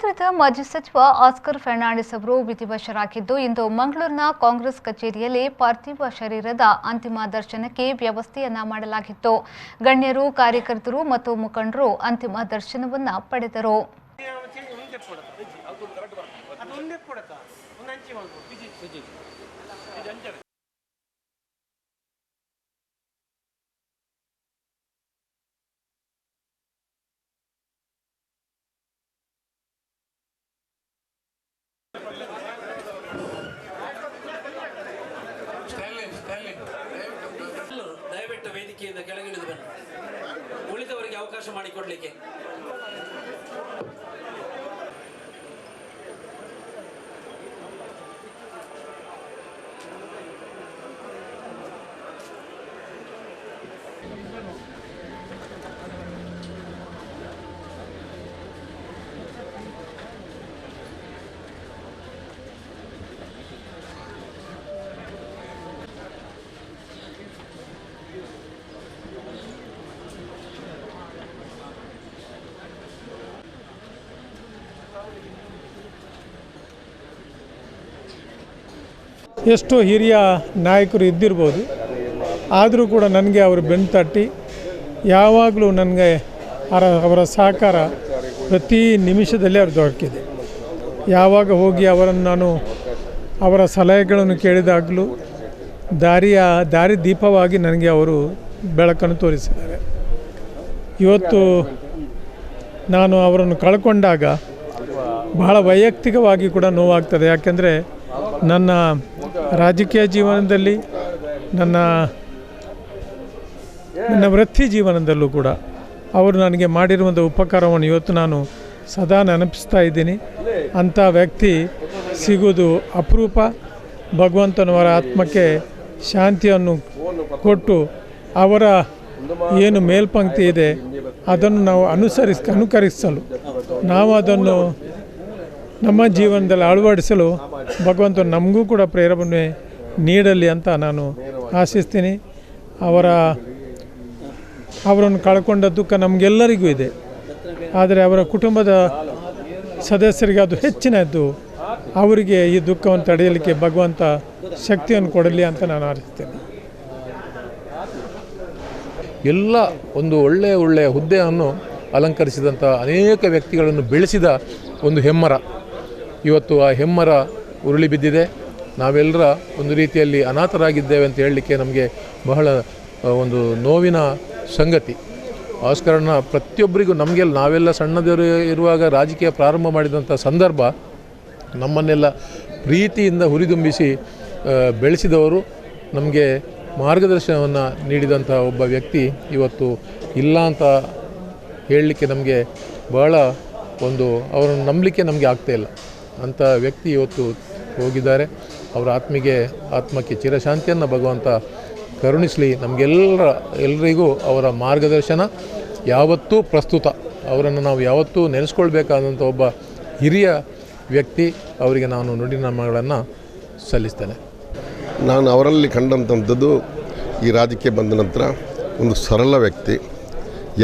ಕೇಂದ್ರದ ಮಾಜಿ ಸಚಿವ ಆಸ್ಕರ್ ಫರ್ನಾಂಡಿಸ್ ಅವರು ವಿಧಿವಶರಾಗಿದ್ದು ಇಂದು ಮಂಗಳೂರಿನ ಕಾಂಗ್ರೆಸ್ ಕಚೇರಿಯಲ್ಲಿ ಪಾರ್ಥಿವ ಶರೀರದ ಅಂತಿಮ ದರ್ಶನಕ್ಕೆ ವ್ಯವಸ್ಥೆಯನ್ನ ಮಾಡಲಾಗಿತ್ತು. ಗಣ್ಯರು, ಕಾರ್ಯಕರ್ತರು ಮತ್ತು ಮುಖಂಡರು ಅಂತಿಮ ದರ್ಶನವನ್ನ ಪಡೆದರು. ದಯವಿಟ್ಟು ವೇದಿಕೆಯಿಂದ ಕೆಳಗಿಳಿದು ಬನ್ನಿ. ಉಳಿದವರಿಗೆ ಅವಕಾಶ ಮಾಡಿಕೊಡ್ಲಿಕ್ಕೆ. ಎಷ್ಟೋ ಹಿರಿಯ ನಾಯಕರು ಇದ್ದಿರ್ಬೋದು, ಆದರೂ ಕೂಡ ನನಗೆ ಅವರು ಬೆನ್ನು ತಟ್ಟಿ ಯಾವಾಗಲೂ ನನಗೆ ಅವರ ಸಹಕಾರ ಪ್ರತಿ ನಿಮಿಷದಲ್ಲಿ ಅವ್ರು ದೊರಕಿದೆ. ಯಾವಾಗ ಹೋಗಿ ಅವರನ್ನು ನಾನು ಅವರ ಸಲಹೆಗಳನ್ನು ಕೇಳಿದಾಗಲೂ ದಾರಿ ದೀಪವಾಗಿ ನನಗೆ ಅವರು ಬೆಳಕನ್ನು ತೋರಿಸಿದ್ದಾರೆ. ಇವತ್ತು ನಾನು ಅವರನ್ನು ಕಳ್ಕೊಂಡಾಗ ಬಹಳ ವೈಯಕ್ತಿಕವಾಗಿ ಕೂಡ ನೋವಾಗ್ತದೆ. ಯಾಕೆಂದರೆ ನನ್ನ ರಾಜಕೀಯ ಜೀವನದಲ್ಲಿ ನನ್ನ ವೃತ್ತಿ ಜೀವನದಲ್ಲೂ ಕೂಡ ಅವರು ನನಗೆ ಮಾಡಿರುವಂಥ ಉಪಕಾರವನ್ನು ಇವತ್ತು ನಾನು ಸದಾ ನೆನಪಿಸ್ತಾ ಇದ್ದೀನಿ. ಅಂಥ ವ್ಯಕ್ತಿ ಸಿಗುವುದು ಅಪರೂಪ. ಭಗವಂತನವರ ಆತ್ಮಕ್ಕೆ ಶಾಂತಿಯನ್ನು ಕೊಟ್ಟು ಅವರ ಏನು ಮೇಲ್ಪಂಕ್ತಿ ಇದೆ ಅದನ್ನು ನಾವು ಅನುಕರಿಸಲು ನಾವು ಅದನ್ನು ನಮ್ಮ ಜೀವನದಲ್ಲಿ ಅಳವಡಿಸಲು ಭಗವಂತ ನಮಗೂ ಕೂಡ ಪ್ರೇರಣೆ ನೀಡಲಿ ಅಂತ ನಾನು ಆಶಿಸ್ತೀನಿ. ಅವರನ್ನು ಕಳ್ಕೊಂಡ ದುಃಖ ನಮಗೆಲ್ಲರಿಗೂ ಇದೆ, ಆದರೆ ಅವರ ಕುಟುಂಬದ ಸದಸ್ಯರಿಗೆ ಅದು ಹೆಚ್ಚಿನದ್ದು. ಅವರಿಗೆ ಈ ದುಃಖವನ್ನು ತಡೆಯಲಿಕ್ಕೆ ಭಗವಂತ ಶಕ್ತಿಯನ್ನು ಕೊಡಲಿ ಅಂತ ನಾನು ಆಶಿಸ್ತೇನೆ. ಎಲ್ಲ ಒಂದು ಒಳ್ಳೆಯ ಹುದ್ದೆಯನ್ನು ಅಲಂಕರಿಸಿದಂಥ ಅನೇಕ ವ್ಯಕ್ತಿಗಳನ್ನು ಬೆಳೆಸಿದ ಒಂದು ಹೆಮ್ಮರ. ಇವತ್ತು ಆ ಹೆಮ್ಮರ ಉರುಳಿ ಬಿದ್ದಿದೆ. ನಾವೆಲ್ಲರ ಒಂದು ರೀತಿಯಲ್ಲಿ ಅನಾಥರಾಗಿದ್ದೇವೆ ಅಂತ ಹೇಳಲಿಕ್ಕೆ ನಮಗೆ ಬಹಳ ಒಂದು ನೋವಿನ ಸಂಗತಿ. ಆಸ್ಕರನ್ನ ಪ್ರತಿಯೊಬ್ಬರಿಗೂ ನಾವೆಲ್ಲ ಸಣ್ಣದರು ಇರುವಾಗ ರಾಜಕೀಯ ಪ್ರಾರಂಭ ಮಾಡಿದಂಥ ಸಂದರ್ಭ ನಮ್ಮನ್ನೆಲ್ಲ ಪ್ರೀತಿಯಿಂದ ಹುರಿದುಂಬಿಸಿ ಬೆಳೆಸಿದವರು, ನಮಗೆ ಮಾರ್ಗದರ್ಶನವನ್ನು ನೀಡಿದಂಥ ಒಬ್ಬ ವ್ಯಕ್ತಿ ಇವತ್ತು ಇಲ್ಲ ಅಂತ ಹೇಳಲಿಕ್ಕೆ ನಮಗೆ ಬಹಳ ಅವರನ್ನು ನಂಬಲಿಕ್ಕೆ ನಮಗೆ ಆಗ್ತಾಯಿಲ್ಲ. ಅಂಥ ವ್ಯಕ್ತಿ ಇವತ್ತು ಹೋಗಿದ್ದಾರೆ. ಅವರ ಆತ್ಮಕ್ಕೆ ಚಿರಶಾಂತಿಯನ್ನು ಭಗವಂತ ಕರುಣಿಸಲಿ. ಎಲ್ಲರಿಗೂ ಅವರ ಮಾರ್ಗದರ್ಶನ ಯಾವತ್ತೂ ಪ್ರಸ್ತುತ. ಅವರನ್ನು ನಾವು ಯಾವತ್ತೂ ನೆನೆಸ್ಕೊಳ್ಬೇಕಾದಂಥ ಒಬ್ಬ ಹಿರಿಯ ವ್ಯಕ್ತಿ. ಅವರಿಗೆ ನಾನು ನುಡಿನಮನಗಳನ್ನು ಸಲ್ಲಿಸ್ತೇನೆ. ನಾನು ಅವರಲ್ಲಿ ಕಂಡಂಥದ್ದು ಈ ರಾಜ್ಯಕ್ಕೆ ಬಂದ ನಂತರ ಒಂದು ಸರಳ ವ್ಯಕ್ತಿ,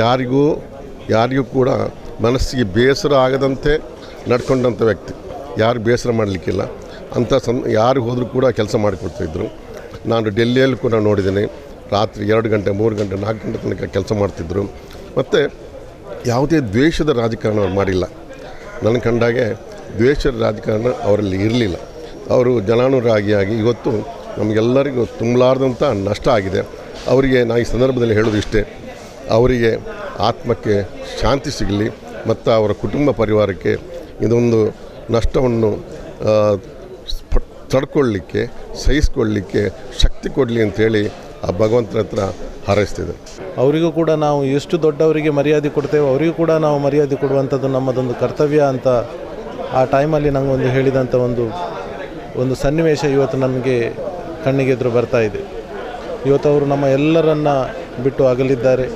ಯಾರಿಗೂ ಕೂಡ ಮನಸ್ಸಿಗೆ ಬೇಸರ ಆಗದಂತೆ ನಡ್ಕೊಂಡಂಥ ವ್ಯಕ್ತಿ. ಯಾರು ಬೇಸರ ಮಾಡಲಿಕ್ಕಿಲ್ಲ ಅಂಥ ಯಾರು ಹೋದರೂ ಕೂಡ ಕೆಲಸ ಮಾಡಿಕೊಡ್ತಾಯಿದ್ರು. ನಾನು ಡೆಲ್ಲಿಯಲ್ಲಿ ಕೂಡ ನೋಡಿದ್ದೇನೆ. ರಾತ್ರಿ 2 ಗಂಟೆ 3 ಗಂಟೆ 4 ಗಂಟೆ ತನಕ ಕೆಲಸ ಮಾಡ್ತಿದ್ದರು. ಮತ್ತು ಯಾವುದೇ ದ್ವೇಷದ ರಾಜಕಾರಣ ಅವ್ರು ಮಾಡಿಲ್ಲ. ನನ್ನ ಕಂಡಾಗೆ ದ್ವೇಷದ ರಾಜಕಾರಣ ಅವರಲ್ಲಿ ಇರಲಿಲ್ಲ. ಅವರು ಜನಾನುರಾಗಿಯಾಗಿ ಇವತ್ತು ನಮಗೆಲ್ಲರಿಗೂ ತುಂಬಲಾರ್ದಂಥ ನಷ್ಟ ಆಗಿದೆ. ಅವರಿಗೆ ನಾನು ಈ ಸಂದರ್ಭದಲ್ಲಿ ಹೇಳೋದು ಇಷ್ಟೇ, ಅವರಿಗೆ ಆತ್ಮಕ್ಕೆ ಶಾಂತಿ ಸಿಗಲಿ ಮತ್ತು ಅವರ ಕುಟುಂಬ ಪರಿವಾರಕ್ಕೆ ಇದೊಂದು ನಷ್ಟವನ್ನು ತಡ್ಕೊಳ್ಳಿಕ್ಕೆ, ಸಹಿಸ್ಕೊಳ್ಳಿಕ್ಕೆ ಶಕ್ತಿ ಕೊಡಲಿ ಅಂಥೇಳಿ ಆ ಭಗವಂತನ ಹತ್ರ ಹಾರೈಸ್ತಿದೆ. ಅವರಿಗೂ ಕೂಡ ನಾವು ಎಷ್ಟು ದೊಡ್ಡವರಿಗೆ ಮರ್ಯಾದೆ ಕೊಡ್ತೇವೆ ಅವರಿಗೂ ಕೂಡ ನಾವು ಮರ್ಯಾದೆ ಕೊಡುವಂಥದ್ದು ನಮ್ಮದೊಂದು ಕರ್ತವ್ಯ ಅಂತ ಆ ಟೈಮಲ್ಲಿ ನನಗೊಂದು ಹೇಳಿದಂಥ ಒಂದು ಸನ್ನಿವೇಶ ಇವತ್ತು ನನಗೆ ಕಣ್ಣಿಗೆ ಎದುರು ಬರ್ತಾ ಇದೆ. ಇವತ್ತು ಅವರು ನಮ್ಮ ಎಲ್ಲರನ್ನ ಬಿಟ್ಟು ಅಗಲಿದ್ದಾರೆ.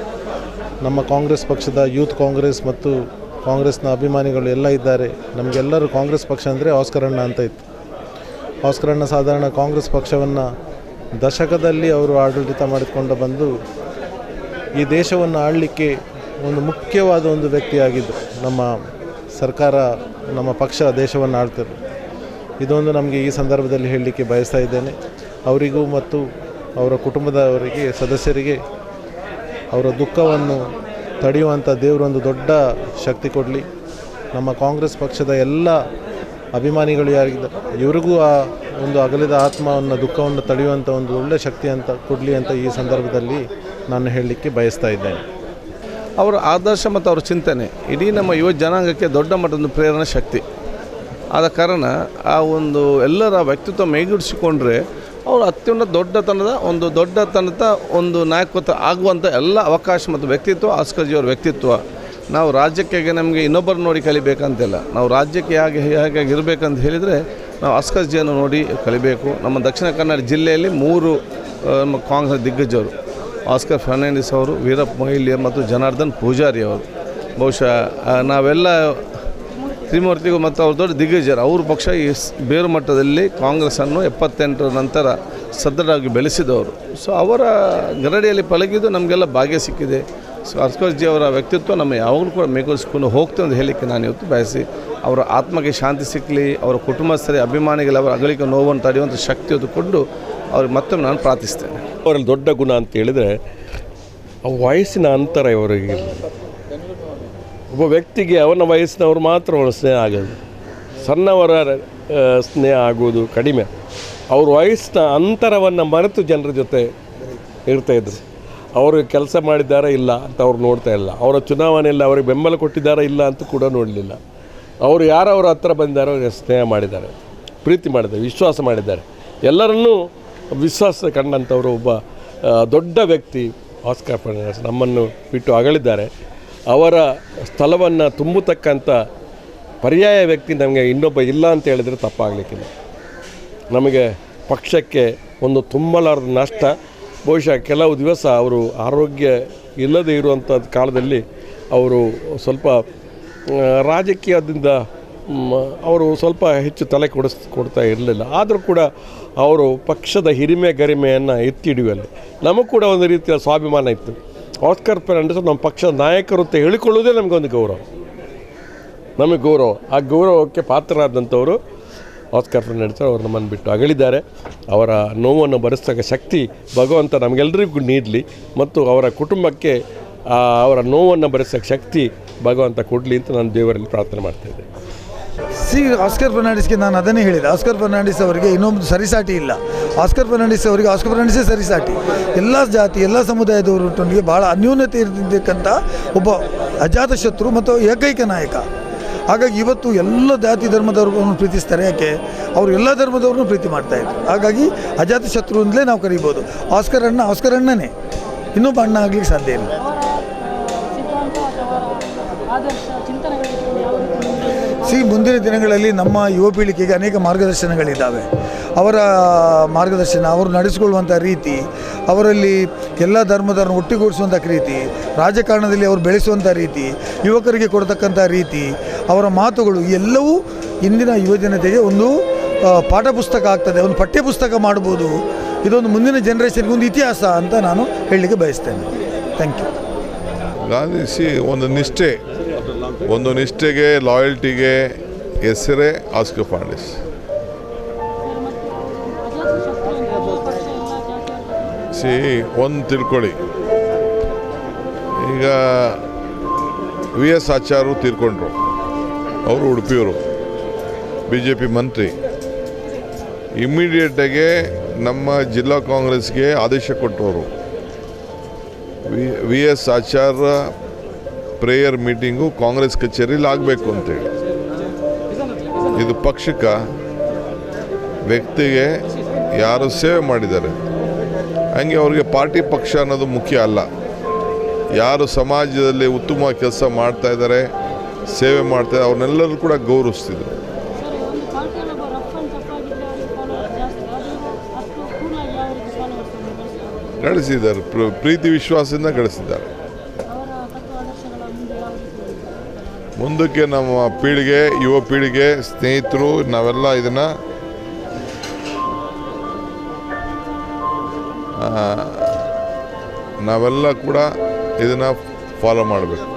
ನಮ್ಮ ಕಾಂಗ್ರೆಸ್ ಪಕ್ಷದ ಯೂತ್ ಕಾಂಗ್ರೆಸ್ ಮತ್ತು ಕಾಂಗ್ರೆಸ್ನ ಅಭಿಮಾನಿಗಳು ಎಲ್ಲ ಇದ್ದಾರೆ. ನಮಗೆಲ್ಲರೂ ಕಾಂಗ್ರೆಸ್ ಪಕ್ಷ ಅಂದರೆ ಆಸ್ಕರಣ್ಣ ಅಂತ ಇತ್ತು. ಆಸ್ಕರಣ್ಣ ಸಾಧಾರಣ ಕಾಂಗ್ರೆಸ್ ಪಕ್ಷವನ್ನು ದಶಕದಲ್ಲಿ ಅವರು ಆಡಳಿತ ಮಾಡಿಕೊಂಡು ಬಂದು ಈ ದೇಶವನ್ನು ಆಳಲಿಕ್ಕೆ ಒಂದು ಮುಖ್ಯವಾದ ಒಂದು ವ್ಯಕ್ತಿಯಾಗಿದ್ದರು. ನಮ್ಮ ಸರ್ಕಾರ ನಮ್ಮ ಪಕ್ಷ ದೇಶವನ್ನು ಆಳ್ತಾರೆ. ಇದೊಂದು ನಮಗೆ ಈ ಸಂದರ್ಭದಲ್ಲಿ ಹೇಳಲಿಕ್ಕೆ ಬಯಸ್ತಾ ಇದ್ದೇನೆ. ಅವರಿಗೂ ಮತ್ತು ಅವರ ಕುಟುಂಬದವರಿಗೆ, ಸದಸ್ಯರಿಗೆ ಅವರ ದುಃಖವನ್ನು ತಡೆಯುವಂಥ ದೇವರೊಂದು ದೊಡ್ಡ ಶಕ್ತಿ ಕೊಡಲಿ. ನಮ್ಮ ಕಾಂಗ್ರೆಸ್ ಪಕ್ಷದ ಎಲ್ಲ ಅಭಿಮಾನಿಗಳು ಯಾರಿದ್ದಾರೆ ಇವರಿಗೂ ಆ ಒಂದು ಅಗಲಿದ ಆತ್ಮವನ್ನು, ದುಃಖವನ್ನು ತಡೆಯುವಂಥ ಒಂದು ಒಳ್ಳೆಯ ಶಕ್ತಿ ಅಂತ ಕೊಡಲಿ ಅಂತ ಈ ಸಂದರ್ಭದಲ್ಲಿ ನಾನು ಹೇಳಲಿಕ್ಕೆ ಬಯಸ್ತಾ ಇದ್ದೇನೆ. ಅವರ ಆದರ್ಶ ಮತ್ತು ಅವರ ಚಿಂತನೆ ಇಡೀ ನಮ್ಮ ಯುವ ಜನಾಂಗಕ್ಕೆ ದೊಡ್ಡ ಮಟ್ಟದ ಪ್ರೇರಣಾ ಶಕ್ತಿ. ಆದ ಕಾರಣ ಆ ಒಂದು ಎಲ್ಲರ ವ್ಯಕ್ತಿತ್ವ ಮೈಗೂಡಿಸಿಕೊಂಡ್ರೆ ಅವರು ಅತ್ಯುನ್ನತ ದೊಡ್ಡತನದ ಒಂದು ನಾಯಕತ್ವ ಆಗುವಂಥ ಎಲ್ಲ ಅವಕಾಶ ಮತ್ತು ವ್ಯಕ್ತಿತ್ವ ಆಸ್ಕರ್ ಜಿಯವರ ವ್ಯಕ್ತಿತ್ವ. ನಾವು ರಾಜ್ಯಕ್ಕೆ ನಮಗೆ ಇನ್ನೊಬ್ಬರು ನೋಡಿ ಕಲಿಬೇಕಂತಿಲ್ಲ. ನಾವು ರಾಜ್ಯಕ್ಕೆ ಹೇಗೆ ಇರಬೇಕಂತ ಹೇಳಿದರೆ ನಾವು ಆಸ್ಕರ್ ಜಿಯನ್ನು ನೋಡಿ ಕಲಿಬೇಕು. ನಮ್ಮ ದಕ್ಷಿಣ ಕನ್ನಡ ಜಿಲ್ಲೆಯಲ್ಲಿ 3 ನಮ್ಮ ಕಾಂಗ್ರೆಸ್ ದಿಗ್ಗಜರು, ಆಸ್ಕರ್ ಫರ್ನಾಂಡಿಸ್ ಅವರು, ವೀರಪ್ಪ ಮೊಯ್ಲಿ ಮತ್ತು ಜನಾರ್ದನ್ ಪೂಜಾರಿ ಅವರು. ಬಹುಶಃ ನಾವೆಲ್ಲ ತ್ರಿಮೂರ್ತಿಗೂ ಮತ್ತು ಅವ್ರ ದೊಡ್ಡ ದಿಗ್ಗಜರು. ಅವ್ರ ಪಕ್ಷ ಈ ಬೇರು ಮಟ್ಟದಲ್ಲಿ ಕಾಂಗ್ರೆಸ್ಸನ್ನು 78 ನಂತರ ಸದೃಢವಾಗಿ ಬೆಳೆಸಿದವರು. ಸೊ ಅವರ ಗರಡಿಯಲ್ಲಿ ಪಳಗಿದ್ದು ನಮಗೆಲ್ಲ ಭಾಗ್ಯ ಸಿಕ್ಕಿದೆ. ಸೊ ಆಸ್ಕರ್ ಜಿ ಅವರ ವ್ಯಕ್ತಿತ್ವ ನಮ್ಮ ಯಾವಾಗಲೂ ಕೂಡ ಮೇಘೋರಿಸಿಕೊಂಡು ಹೋಗ್ತೇವೆ ಅಂತ ಹೇಳಲಿಕ್ಕೆ ನಾನು ಇವತ್ತು ಬಯಸಿ, ಅವರ ಆತ್ಮಕ್ಕೆ ಶಾಂತಿ ಸಿಕ್ಕಲಿ, ಅವರ ಕುಟುಂಬಸ್ಥರೇ ಅಭಿಮಾನಿಗಳು ಅವರ ಅಗಲಿಕೆ ನೋವನ್ನು ತಡೆಯುವಂಥ ಶಕ್ತಿ ಕೊಟ್ಟು ಅವ್ರಿಗೆ ಮತ್ತೊಮ್ಮೆ ನಾನು ಪ್ರಾರ್ಥಿಸ್ತೇನೆ. ಅವರಲ್ಲಿ ದೊಡ್ಡ ಗುಣ ಅಂತ ಹೇಳಿದರೆ ವಯಸ್ಸಿನ ಅಂತರ ಇವರಿಗೆ. ಒಬ್ಬ ವ್ಯಕ್ತಿಗೆ ಅವನ ವಯಸ್ಸಿನವರು ಮಾತ್ರ ಅವನ ಸ್ನೇಹ ಆಗೋದು, ಸಣ್ಣವರ ಸ್ನೇಹ ಆಗೋದು ಕಡಿಮೆ. ಅವ್ರ ವಯಸ್ಸಿನ ಅಂತರವನ್ನು ಮರೆತು ಜನರ ಜೊತೆ ಇರ್ತಾಯಿದ್ರು. ಅವರು ಕೆಲಸ ಮಾಡಿದ್ದಾರಾ ಇಲ್ಲ ಅಂತ ಅವ್ರು ನೋಡ್ತಾ ಇಲ್ಲ. ಅವರ ಚುನಾವಣೆಯಲ್ಲಿ ಅವರಿಗೆ ಬೆಂಬಲ ಕೊಟ್ಟಿದ್ದಾರಾ ಇಲ್ಲ ಅಂತ ಕೂಡ ನೋಡಲಿಲ್ಲ. ಅವರು ಯಾರವ್ರ ಹತ್ರ ಬಂದಿದ್ದಾರೋ ಅವ್ರಿಗೆ ಸ್ನೇಹ ಮಾಡಿದ್ದಾರೆ, ಪ್ರೀತಿ ಮಾಡಿದ್ದಾರೆ, ವಿಶ್ವಾಸ ಮಾಡಿದ್ದಾರೆ. ಎಲ್ಲರನ್ನೂ ವಿಶ್ವಾಸ ಕಂಡಂಥವರು ಒಬ್ಬ ದೊಡ್ಡ ವ್ಯಕ್ತಿ ಆಸ್ಕರ್ ಫರ್ನಾಂಡಿಸ್ ನಮ್ಮನ್ನು ಬಿಟ್ಟು ಅಗಲಿದ್ದಾರೆ. ಅವರ ಸ್ಥಳವನ್ನು ತುಂಬತಕ್ಕಂಥ ಪರ್ಯಾಯ ವ್ಯಕ್ತಿ ನಮಗೆ ಇನ್ನೊಬ್ಬ ಇಲ್ಲ ಅಂತ ಹೇಳಿದರೆ ತಪ್ಪಾಗಲಿಕ್ಕಿಲ್ಲ. ನಮಗೆ ಪಕ್ಷಕ್ಕೆ ಒಂದು ತುಂಬಲಾರದ ನಷ್ಟ. ಬಹುಶಃ ಕೆಲವು ದಿವಸ ಅವರು ಆರೋಗ್ಯ ಇಲ್ಲದೆ ಇರುವಂಥ ಕಾಲದಲ್ಲಿ ಅವರು ಸ್ವಲ್ಪ ರಾಜಕೀಯದಿಂದ ಅವರು ಸ್ವಲ್ಪ ಹೆಚ್ಚು ತಲೆ ಕೊಡ್ತಾ ಇರಲಿಲ್ಲ. ಆದರೂ ಕೂಡ ಅವರು ಪಕ್ಷದ ಹಿರಿಮೆ ಗರಿಮೆಯನ್ನು ಎತ್ತಿ ಹಿಡಿಯುವಲ್ಲಿ ನಮಗೂ ಕೂಡ ಒಂದು ರೀತಿಯ ಸ್ವಾಭಿಮಾನ ಇತ್ತು. ಆಸ್ಕರ್ ಫರ್ನಾಂಡಿಸ್ ನಮ್ಮ ಪಕ್ಷದ ನಾಯಕರು ಅಂತ ಹೇಳಿಕೊಳ್ಳುವುದೇ ನಮಗೊಂದು ಗೌರವ, ನಮಗೆ ಗೌರವ. ಆ ಗೌರವಕ್ಕೆ ಪಾತ್ರರಾದಂಥವರು ಆಸ್ಕರ್ ಫರ್ನಾಂಡಿಸ್ ಅವರು ನಮ್ಮನ್ನು ಬಿಟ್ಟು ಅಗಲಿದ್ದಾರೆ. ಅವರ ನೋವನ್ನು ಭರಿಸ್ತಕ್ಕ ಶಕ್ತಿ ಭಗವಂತ ನಮಗೆಲ್ಲರಿಗೂ ನೀಡಲಿ ಮತ್ತು ಅವರ ಕುಟುಂಬಕ್ಕೆ ಅವರ ನೋವನ್ನು ಭರಿಸೋಕ್ಕೆ ಶಕ್ತಿ ಭಗವಂತ ಕೊಡಲಿ ಅಂತ ನಾನು ದೇವರಲ್ಲಿ ಪ್ರಾರ್ಥನೆ ಮಾಡ್ತಾಯಿದ್ದೆ. ಆಸ್ಕರ್ ಫರ್ನಾಂಡಿಸ್ಗೆ ನಾನು ಅದನ್ನೇ ಹೇಳಿದೆ. ಆಸ್ಕರ್ ಫರ್ನಾಂಡಿಸ್ ಅವರಿಗೆ ಇನ್ನೊಂದು ಸರಿಸಾಟಿ ಇಲ್ಲ. ಆಸ್ಕರ್ ಫರ್ನಾಂಡಿಸ್ ಅವರಿಗೆ ಆಸ್ಕರ್ ಫರ್ನಾಂಡಿಸೇ ಸರಿಸಾಟಿ. ಎಲ್ಲ ಜಾತಿ, ಎಲ್ಲ ಸಮುದಾಯದವರೊಟ್ಟಿಗೆ ಭಾಳ ಅನ್ಯೂನ್ಯತೆ ಇರತಕ್ಕಂಥ ಒಬ್ಬ ಅಜಾತ ಶತ್ರು ಮತ್ತು ಏಕೈಕ ನಾಯಕ. ಹಾಗಾಗಿ ಇವತ್ತು ಎಲ್ಲ ಜಾತಿ ಧರ್ಮದವ್ರನ್ನು ಪ್ರೀತಿಸ್ತಾರೆ. ಯಾಕೆ? ಅವರು ಎಲ್ಲ ಧರ್ಮದವ್ರನ್ನೂ ಪ್ರೀತಿ ಮಾಡ್ತಾಯಿದ್ರು. ಹಾಗಾಗಿ ಅಜಾತ ಶತ್ರು ಅಂತಲೇ ನಾವು ಕರೀಬೋದು. ಆಸ್ಕರ್ ಅಣ್ಣನೇ, ಇನ್ನೊಬ್ಬ ಅಣ್ಣ ಆಗಲಿಕ್ಕೆ ಸಾಧ್ಯ ಇಲ್ಲ. ಮುಂದಿನ ದಿನಗಳಲ್ಲಿ ನಮ್ಮ ಯುವ ಪೀಳಿಗೆಗೆ ಅನೇಕ ಮಾರ್ಗದರ್ಶನಗಳಿದ್ದಾವೆ. ಅವರ ಮಾರ್ಗದರ್ಶನ, ಅವರು ನಡೆಸಿಕೊಳ್ಳುವಂಥ ರೀತಿ, ಅವರಲ್ಲಿ ಎಲ್ಲ ಧರ್ಮದವ್ರನ್ನ ಒಟ್ಟುಗೂಡಿಸುವಂಥ ರೀತಿ, ರಾಜಕಾರಣದಲ್ಲಿ ಅವರು ಬೆಳೆಸುವಂಥ ರೀತಿ, ಯುವಕರಿಗೆ ಕೊಡ್ತಕ್ಕಂಥ ರೀತಿ, ಅವರ ಮಾತುಗಳು ಎಲ್ಲವೂ ಇಂದಿನ ಯುವಜನತೆಗೆ ಒಂದು ಪಾಠ ಪುಸ್ತಕ ಆಗ್ತದೆ, ಒಂದು ಪಠ್ಯ ಪುಸ್ತಕ ಮಾಡ್ಬೋದು. ಇದೊಂದು ಮುಂದಿನ ಜನ್ರೇಷನ್ಗೆ ಒಂದು ಇತಿಹಾಸ ಅಂತ ನಾನು ಹೇಳಲಿಕ್ಕೆ ಬಯಸ್ತೇನೆ. Thank you. ಗಾಂಧೀಜಿ ಒಂದು ನಿಷ್ಠೆಗೆ, ಲಾಯಲ್ಟಿಗೆ ಹೆಸರೇ ಆಸ್ಕರ್ ಫರ್ನಾಂಡಿಸ್. ಒಂದು ತಿಳ್ಕೊಳ್ಳಿ, ಈಗ VS ಆಚಾರ್ಯರು ತೀರ್ಕೊಂಡ್ರು. ಅವರು ಉಡುಪಿಯವರು, BJP ಮಂತ್ರಿ. ಇಮ್ಮಿಡಿಯೇಟಾಗೆ ನಮ್ಮ ಜಿಲ್ಲಾ ಕಾಂಗ್ರೆಸ್ಗೆ ಆದೇಶ ಕೊಟ್ಟವರು, VS ಆಚಾರ್ಯ ಪ್ರೇಯರ್ ಮೀಟಿಂಗು ಕಾಂಗ್ರೆಸ್ ಕಚೇರಿಯಲ್ಲಿ ಆಗಬೇಕು ಅಂತೇಳಿ. ಇದು ಪಕ್ಷಕ್ಕೆ, ವ್ಯಕ್ತಿಗೆ ಯಾರು ಸೇವೆ ಮಾಡಿದ್ದಾರೆ, ಹಂಗೆ ಅವ್ರಿಗೆ ಪಾರ್ಟಿ ಪಕ್ಷ ಅನ್ನೋದು ಮುಖ್ಯ ಅಲ್ಲ. ಯಾರು ಸಮಾಜದಲ್ಲಿ ಉತ್ತಮ ಕೆಲಸ ಮಾಡ್ತಾ ಇದ್ದಾರೆ, ಸೇವೆ ಮಾಡ್ತಾರೆ, ಅವ್ರನ್ನೆಲ್ಲರೂ ಕೂಡ ಗೌರವಿಸ್ತಿದ್ರು. ಗಳಿಸಿದ್ದಾರೆ, ಪ್ರೀತಿ ವಿಶ್ವಾಸದಿಂದ ಗಳಿಸಿದ್ದಾರೆ. ಮುಂದಕ್ಕೆ ನಮ್ಮ ಪೀಳಿಗೆ, ಯುವ ಪೀಳಿಗೆ, ಸ್ನೇಹಿತರು ನಾವೆಲ್ಲ ಇದನ್ನು ನಾವೆಲ್ಲ ಕೂಡ ಇದನ್ನು ಫಾಲೋ ಮಾಡಬೇಕು.